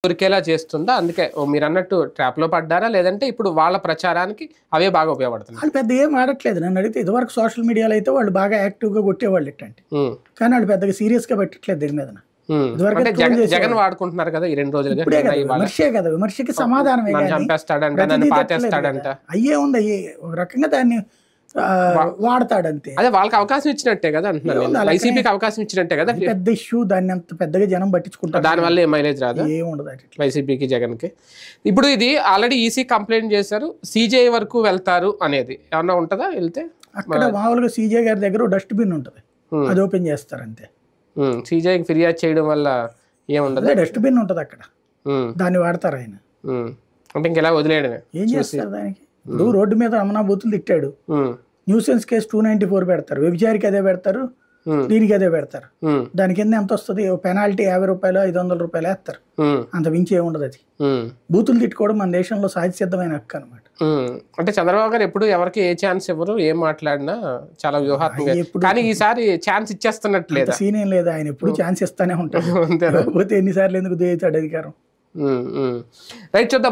దొరికేలా చేస్తుందా? అందుకే మీరు అన్నట్టు ట్రాప్ లో పడ్డారా, లేదంటే ఇప్పుడు వాళ్ళ ప్రచారానికి అవే బాగా ఉపయోగపడుతున్నాయి? వాళ్ళు పెద్ద ఏం ఆడట్లేదు. నన్ను అడిగితే ఇదివరకు సోషల్ మీడియాలో అయితే వాళ్ళు బాగా యాక్టివ్గా కొట్టేవాళ్ళు ఇట్టండి, కానీ వాళ్ళు పెద్దగా సీరియస్గా పెట్టట్లేదు దీని మీద. అంటే జగన్ వాడుకుంటున్నారు కదా ఈ 2 రోజులుగా. విమర్శే కదా, విమర్శకి సమాధానమే. అయ్యే ఉంది, అయ్యే ఒక రకంగా దాన్ని వాడతాడంతే. అదే వాళ్ళకి అవకాశం ఇచ్చినట్టే కదా అంటున్నారు, వైసీపీకి అవకాశం ఇచ్చినట్టే కదా. పెద్ద ఇష్యూ, దాన్ని అంత పెద్దగా జనం పట్టించుకుంటారు, దానివల్ల మైలేజ్ రాదు, ఏముండదు వైసీపీకి జగన్కి. ఇప్పుడు ఇది ఆల్రెడీ ఈసీ కంప్లైంట్ చేశారు, సిజే వరకు వెళ్తారు అనేది ఏమన్నా ఉంటుందా? వెళ్తే అక్కడ మామూలుగా సీజే గారి దగ్గర డస్ట్బిన్ ఉంటుంది, అది ఓపెన్ చేస్తారు అంతే. సిజేకి ఫిర్యాదు చేయడం వల్ల ఏముండదు, డస్ట్బిన్ ఉంటుంది అక్కడ, దాన్ని వాడతారు ఆయన. అంటే ఇంకెలా వదిలేయడమే. ఏం చేస్తారు దానికి? ఇప్పుడు రోడ్డు మీద రమణ బూతులు తిట్టాడు, న్యూసెన్స్ కేసు 294 పెడతారు, వ్యభిచారికి అదే పెడతారు, దీనికి అదే పెడతారు. దాని కింద ఎంత వస్తుంది? పెనాల్టీ 50 రూపాయలు 500 రూపాయలు వేస్తారు, అంత మించి ఏముండదు. అది బూతులు తిట్టుకోవడం మన దేశంలో సహజసిద్ధమైన హక్కు అనమాట. అంటే చంద్రబాబు గారు ఎప్పుడు ఎవరికి ఏ ఛాన్స్ ఇవ్వరు, ఏం మాట్లాడినా చాలా వ్యూహాత్మకంగా. కానీ ఈసారి ఛాన్స్ ఇచ్చేస్తున్నట్లేదు, సీన్ ఏం లేదు, ఆయన ఎప్పుడు ఛాన్స్ ఇస్తానే ఉంటాడు. పోతే ఎన్నిసార్లు ఎందుకు దిగుతాడు అధికారం. రైట్, చూద్దాం.